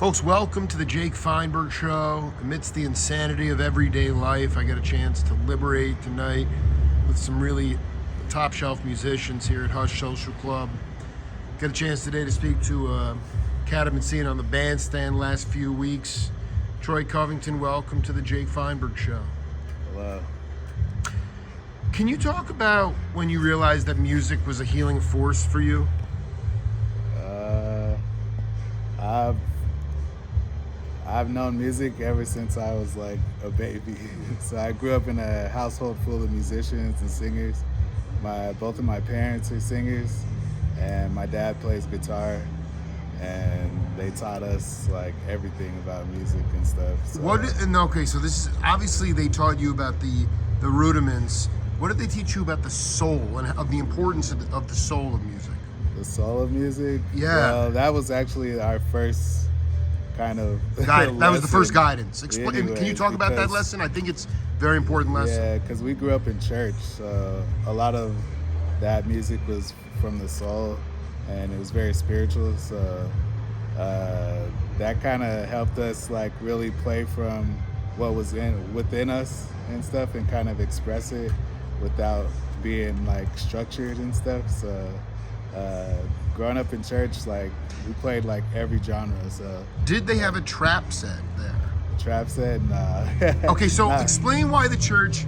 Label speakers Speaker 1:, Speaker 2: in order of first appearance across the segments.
Speaker 1: Folks, welcome to the Jake Feinberg Show. Amidst the insanity of everyday life, I get a chance to liberate tonight with some really top shelf musicians here at Hush Social Club. Got a chance today to speak to a cat I've been seeing on the bandstand last few weeks. Troy Covington, welcome to the Jake Feinberg Show.
Speaker 2: Hello.
Speaker 1: Can you talk about when you realized that music was a healing force for you?
Speaker 2: I've known music ever since I was like a baby. So I grew up in a household full of musicians and singers. Both of my parents are singers, and my dad plays guitar, and they taught us like everything about music and stuff. So.
Speaker 1: So this is obviously they taught you about the rudiments. What did they teach you about the soul and of the importance of the soul of music?
Speaker 2: The soul of music?
Speaker 1: Yeah.
Speaker 2: Well, that was actually our first kind of
Speaker 1: that was the first guidance.
Speaker 2: Anyway,
Speaker 1: can you talk about that lesson? I think it's a very important lesson.
Speaker 2: Yeah, because we grew up in church, so a lot of that music was from the soul, and it was very spiritual. So that kind of helped us like really play from what was within us and stuff, and kind of express it without being like structured and stuff. So growing up in church, like we played like every genre. So
Speaker 1: did they have a trap set there?
Speaker 2: Trap set? Nah.
Speaker 1: Okay, so
Speaker 2: nah.
Speaker 1: Explain why the church,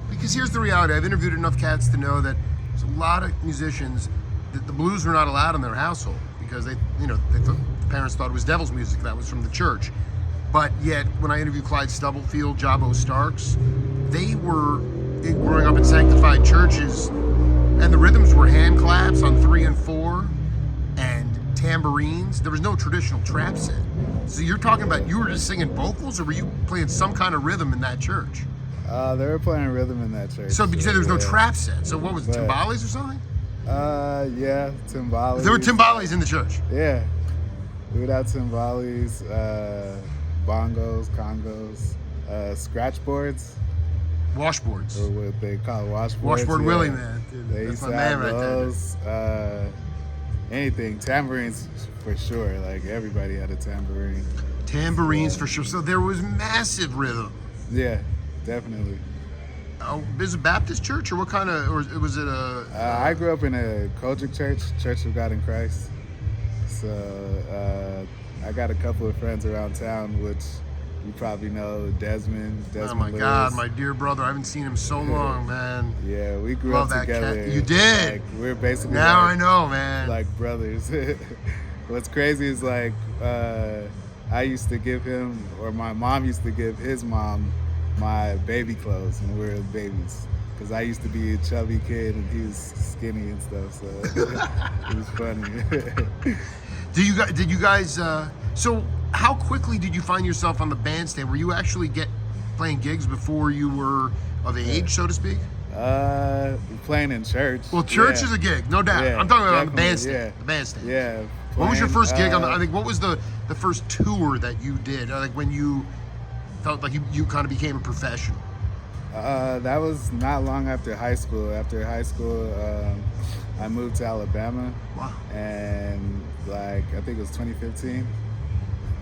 Speaker 1: because here's the reality. I've interviewed enough cats to know that there's a lot of musicians that the blues were not allowed in their household because the parents thought it was devil's music. That was from the church. But yet, when I interviewed Clyde Stubblefield, Jabbo Starks, they were growing up in sanctified churches, and the rhythms were hand claps on 3 and 4 and tambourines. There was no traditional trap set. So you're talking about you were just singing vocals, or were you playing some kind of rhythm in that church?
Speaker 2: They were playing rhythm in that church.
Speaker 1: So, but you said there was no trap set. So what was it, timbales or something?
Speaker 2: Yeah, timbales.
Speaker 1: There were timbales in the church?
Speaker 2: Yeah. We would have timbales, bongos, congos, scratch boards.
Speaker 1: Washboards.
Speaker 2: Or what they call washboards.
Speaker 1: Washboard
Speaker 2: yeah.
Speaker 1: Willie, man. Dude,
Speaker 2: that's
Speaker 1: my man right
Speaker 2: those, there. Anything. Tambourines for sure. Like everybody had a tambourine.
Speaker 1: Tambourines for sure. So there was massive rhythm.
Speaker 2: Yeah, definitely.
Speaker 1: Oh, is it a Baptist church or what kind of, or was it a?
Speaker 2: I grew up in a Kojic church, Church of God in Christ. So I got a couple of friends around town, which you probably know, Desmond
Speaker 1: oh my
Speaker 2: Lewis.
Speaker 1: God, my dear brother! I haven't seen him so long, man.
Speaker 2: Yeah, we grew
Speaker 1: Love
Speaker 2: up together.
Speaker 1: Cat. You did.
Speaker 2: Like, we're basically
Speaker 1: now
Speaker 2: like,
Speaker 1: I know, man.
Speaker 2: Like brothers. What's crazy is like I used to give him, or my mom used to give his mom my baby clothes when we were babies, because I used to be a chubby kid and he was skinny and stuff. So it was funny.
Speaker 1: Did you guys? So how quickly did you find yourself on the bandstand? Were you actually playing gigs before you were of age, so to speak?
Speaker 2: Playing in church.
Speaker 1: Well, church is a gig, no doubt.
Speaker 2: Yeah,
Speaker 1: I'm talking about on the bandstand.
Speaker 2: Yeah.
Speaker 1: The bandstand.
Speaker 2: Yeah.
Speaker 1: What was your first gig on the? I think what was the first tour that you did? Like when you felt like you kind of became a professional.
Speaker 2: That was not long after high school. After high school, I moved to Alabama.
Speaker 1: Wow.
Speaker 2: And like I think it was 2015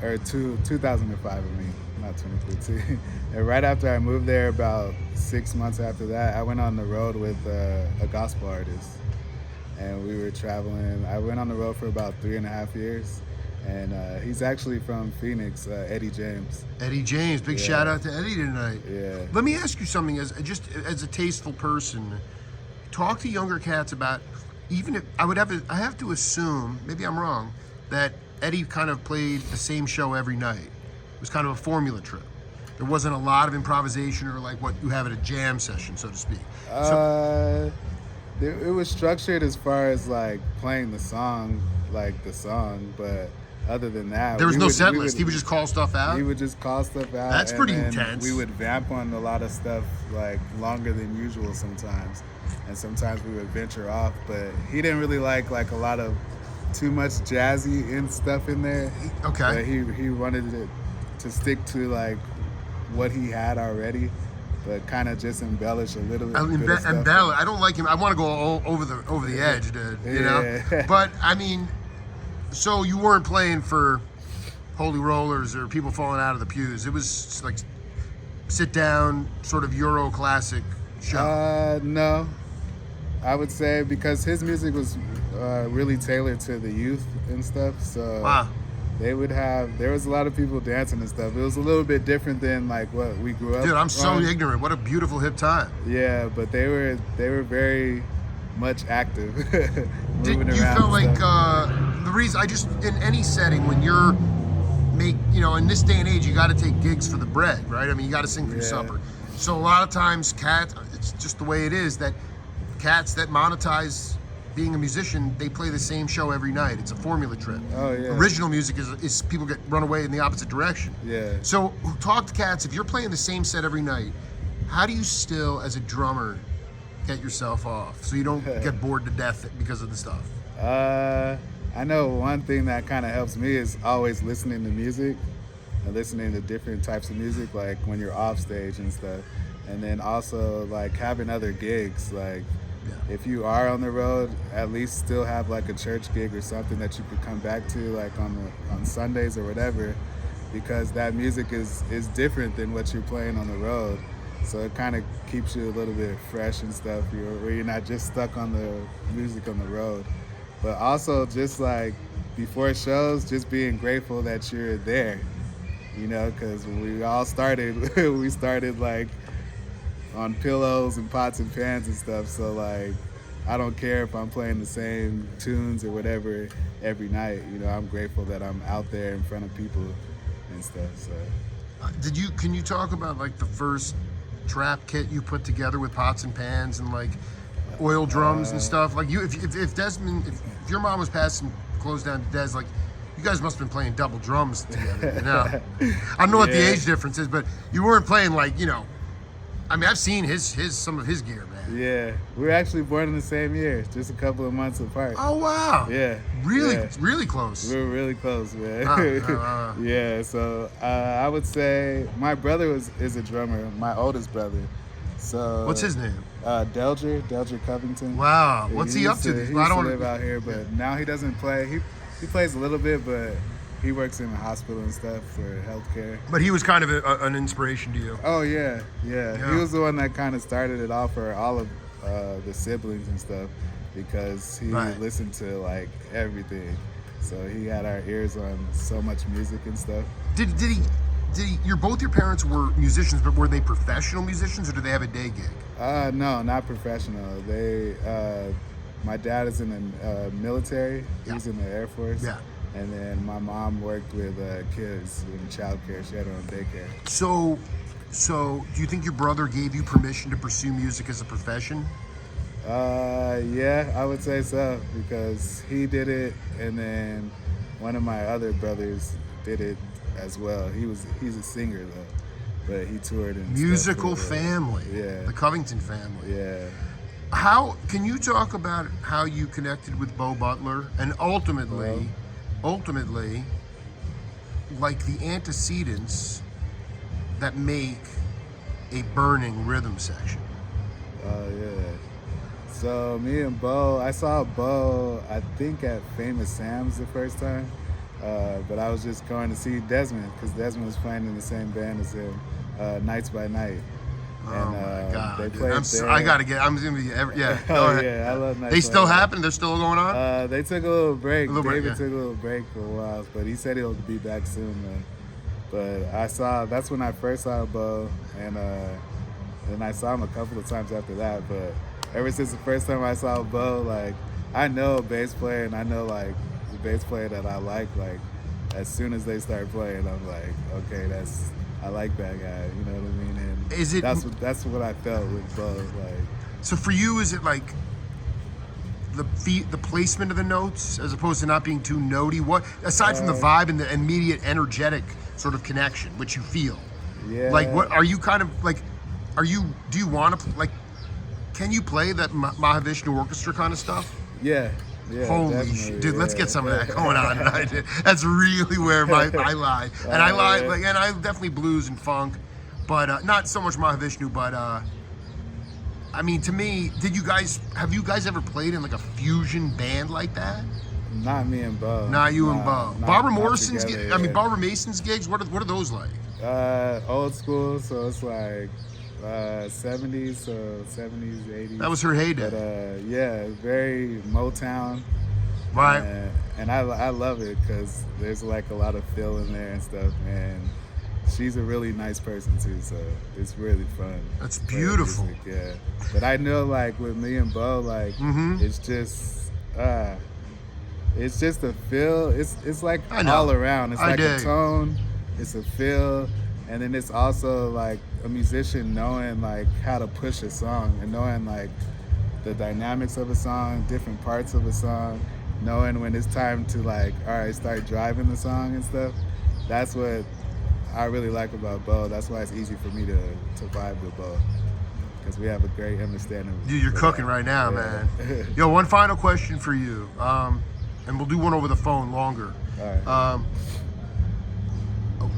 Speaker 2: or 2005. I mean, not 2015. And right after I moved there, about 6 months after that, I went on the road with a gospel artist, and we were traveling. I went on the road for about 3.5 years. And he's actually from Phoenix, Eddie James.
Speaker 1: Eddie James, big shout out to Eddie tonight.
Speaker 2: Yeah.
Speaker 1: Let me ask you something, as a tasteful person, talk to younger cats about, even if I have to assume, maybe I'm wrong, that Eddie kind of played the same show every night. It was kind of a formula trip. There wasn't a lot of improvisation or like what you have at a jam session, so to speak.
Speaker 2: It was structured as far as like playing the song, but other than that,
Speaker 1: there was no set list. He would just call stuff out.
Speaker 2: He would just call stuff out.
Speaker 1: That's pretty intense.
Speaker 2: We would vamp on a lot of stuff like longer than usual sometimes, and sometimes we would venture off. But he didn't really like a lot of too much jazzy and stuff in there.
Speaker 1: Okay.
Speaker 2: But he wanted it to stick to like what he had already, but kind of just embellish a little bit.
Speaker 1: Embellish. I don't like him. I want to go over the edge, dude. You know. But I mean. So you weren't playing for Holy Rollers or people falling out of the pews. It was like sit down, sort of Euro classic show.
Speaker 2: No, I would say because his music was really tailored to the youth and stuff. So
Speaker 1: Wow.
Speaker 2: there was a lot of people dancing and stuff. It was a little bit different than like what we grew up.
Speaker 1: Dude, I'm so
Speaker 2: on.
Speaker 1: ignorant. What a beautiful hip time.
Speaker 2: Yeah, but they were very much active.
Speaker 1: Did
Speaker 2: moving
Speaker 1: you
Speaker 2: around
Speaker 1: feel
Speaker 2: and
Speaker 1: like
Speaker 2: stuff.
Speaker 1: the reason I just in any setting when you're in this day and age you got to take gigs for the bread, right? I mean, you got to sing for your
Speaker 2: Yeah.
Speaker 1: supper. So a lot of times it's just the way it is that cats that monetize being a musician, they play the same show every night. It's a formula trip.
Speaker 2: Oh, yeah.
Speaker 1: Original music is people get run away in the opposite direction.
Speaker 2: Yeah.
Speaker 1: So talk to cats. If you're playing the same set every night, how do you still, as a drummer, get yourself off so you don't get bored to death because of the stuff?
Speaker 2: I know one thing that kind of helps me is always listening to music and listening to different types of music, like when you're off stage and stuff. And then also like having other gigs, like if you are on the road, at least still have like a church gig or something that you could come back to, like on Sundays or whatever, because that music is different than what you're playing on the road. So it kind of keeps you a little bit fresh and stuff, where you're not just stuck on the music on the road. But also just like before shows, just being grateful that you're there, because we all started, we started like on pillows and pots and pans and stuff. So like, I don't care if I'm playing the same tunes or whatever every night. I'm grateful that I'm out there in front of people and stuff. So.
Speaker 1: Can you talk about like the first trap kit you put together with pots and pans and like oil drums and stuff? Like if Desmond, if your mom was passing clothes down to Des, like you guys must have been playing double drums together. I don't know what the age difference is, but you weren't playing like I mean, I've seen some of his gear, man.
Speaker 2: Yeah, we were actually born in the same year, just a couple of months apart.
Speaker 1: Oh wow.
Speaker 2: Yeah.
Speaker 1: Really,
Speaker 2: yeah.
Speaker 1: really close.
Speaker 2: We were really close, man. Yeah. So I would say my brother is a drummer, my oldest brother. So
Speaker 1: what's his name?
Speaker 2: Delger Covington.
Speaker 1: Wow. What's he up to?
Speaker 2: He used to live out here, but now he doesn't play. He plays a little bit, but he works in the hospital and stuff for healthcare.
Speaker 1: But he was kind of an inspiration to you.
Speaker 2: Oh yeah. He was the one that kind of started it off for all of the siblings and stuff, because he listened to like everything. So he had our ears on so much music and stuff.
Speaker 1: Did he? Both your parents were musicians, but were they professional musicians or did they have a day gig?
Speaker 2: No, not professional. My dad is in the military. He's in the Air Force.
Speaker 1: Yeah.
Speaker 2: And then my mom worked with kids in childcare. She had her own daycare.
Speaker 1: So do you think your brother gave you permission to pursue music as a profession?
Speaker 2: Yeah, I would say so, because he did it, and then one of my other brothers did it as well. He's a singer though, but he toured and
Speaker 1: Musical
Speaker 2: stuff
Speaker 1: family.
Speaker 2: Yeah.
Speaker 1: The Covington family.
Speaker 2: Yeah.
Speaker 1: How can you talk about how you connected with Bo Butler and ultimately, like the antecedents that make a burning rhythm section?
Speaker 2: Yeah. So me and Bo, I saw Bo, I think at Famous Sam's the first time, but I was just going to see Desmond, because Desmond was playing in the same band as him, Nights by Night.
Speaker 1: Oh
Speaker 2: And,
Speaker 1: my God!
Speaker 2: they
Speaker 1: Dude.
Speaker 2: played there.
Speaker 1: I gotta get. I'm gonna be. Yeah. Go
Speaker 2: Oh
Speaker 1: ahead.
Speaker 2: yeah, I love Nights
Speaker 1: They
Speaker 2: by
Speaker 1: still
Speaker 2: Night.
Speaker 1: happen. They're still going on.
Speaker 2: They took a little break.
Speaker 1: David
Speaker 2: took a little break for a while, but he said he'll be back soon. But that's when I first saw Bo, and then I saw him a couple of times after that. But ever since the first time I saw Bo, like I know a bass player, and I know like the bass player that I like as soon as they start playing, I'm like, okay, I like that guy. You know what I mean? And that's what I felt with Bo. Like,
Speaker 1: so for you, is it like the placement of the notes as opposed to not being too notey? What aside from the vibe and the immediate energetic sort of connection, which you feel?
Speaker 2: Yeah.
Speaker 1: Like, what are you kind of like? Do you want to like? Can you play that Mahavishnu orchestra kind of stuff?
Speaker 2: Yeah.
Speaker 1: Holy shit, dude! Let's get some of that going on tonight. That's really where I lie, and I lie like, and I definitely blues and funk, but not so much Mahavishnu. But I mean, to me, have you guys ever played in like a fusion band like that?
Speaker 2: Not me and Bo.
Speaker 1: Not you and Bo.
Speaker 2: Not-
Speaker 1: Barbara
Speaker 2: not
Speaker 1: Morrison's,
Speaker 2: together,
Speaker 1: I mean
Speaker 2: yeah.
Speaker 1: Barbara Mason's gigs. What are those like?
Speaker 2: Old school, so it's like 70s, so 70s, 80s.
Speaker 1: That was her heyday.
Speaker 2: But yeah, very Motown.
Speaker 1: Right.
Speaker 2: And I love it because there's like a lot of feel in there and stuff, and she's a really nice person too, so it's really fun.
Speaker 1: That's
Speaker 2: playing
Speaker 1: beautiful.
Speaker 2: music, yeah. But I know like with me and Bo, like it's just a feel. It's like
Speaker 1: I know.
Speaker 2: all around. It's
Speaker 1: I
Speaker 2: like
Speaker 1: dig.
Speaker 2: a tone, it's a feel, and then it's also like a musician knowing like how to push a song and knowing like the dynamics of a song, different parts of a song, knowing when it's time to like, all right, start driving the song and stuff. That's what I really like about Bo. That's why it's easy for me to vibe with Bo, because we have a great understanding.
Speaker 1: Dude, you're
Speaker 2: of
Speaker 1: cooking
Speaker 2: that.
Speaker 1: right now,
Speaker 2: Yeah.
Speaker 1: man. Yo, one final question for you, and we'll do one over the phone longer.
Speaker 2: All right.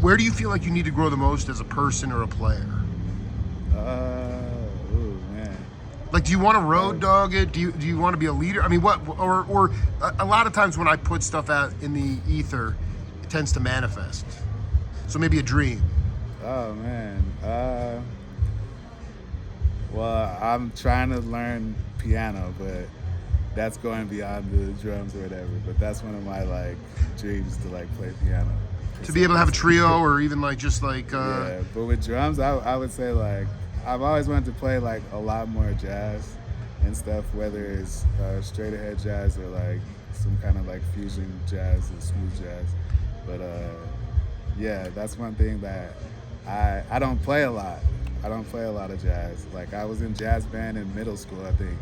Speaker 1: Where do you feel like you need to grow the most as a person or a player?
Speaker 2: Ooh, man.
Speaker 1: Like, do you want to road dog it? Do you want to be a leader? I mean, what? Or a lot of times when I put stuff out in the ether, it tends to manifest. So maybe a dream.
Speaker 2: Oh man. Well, I'm trying to learn piano, but that's going beyond the drums or whatever. But that's one of my like dreams, to like play piano.
Speaker 1: To be able to have a trio, or even like just like.
Speaker 2: Yeah, but with drums, I would say like I've always wanted to play like a lot more jazz and stuff, whether it's straight ahead jazz or like some kind of like fusion jazz or smooth jazz. But yeah, that's one thing that I don't play a lot. I don't play a lot of jazz. Like I was in jazz band in middle school, I think,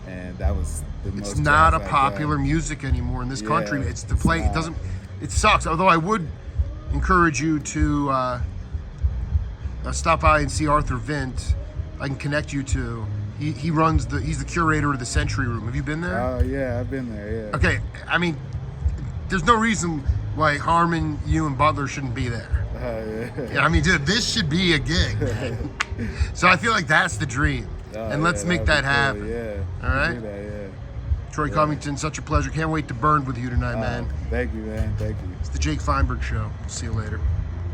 Speaker 2: and that was the most.
Speaker 1: It's not a
Speaker 2: jazz I've
Speaker 1: popular
Speaker 2: done.
Speaker 1: music anymore in this
Speaker 2: Yeah,
Speaker 1: country. It's to
Speaker 2: it's
Speaker 1: play. It
Speaker 2: not.
Speaker 1: doesn't. It sucks. Although I would encourage you to stop by and see Arthur Vint. I can connect you to. He runs he's the curator of the Century Room. Have you been there?
Speaker 2: Oh yeah, I've been there. Yeah.
Speaker 1: Okay, I mean, there's no reason why Harmon, you, and Butler shouldn't be there.
Speaker 2: Yeah.
Speaker 1: Yeah, I mean, dude, this should be a gig, man. So I feel like that's the dream,
Speaker 2: Oh,
Speaker 1: and let's
Speaker 2: yeah,
Speaker 1: make
Speaker 2: that'd
Speaker 1: that
Speaker 2: be cool,
Speaker 1: happen.
Speaker 2: Yeah.
Speaker 1: All right?
Speaker 2: Do that, yeah.
Speaker 1: Troy Covington, such a pleasure. Can't wait to burn with you tonight, man.
Speaker 2: Thank you, man. Thank you.
Speaker 1: It's the Jake Feinberg Show. See you later.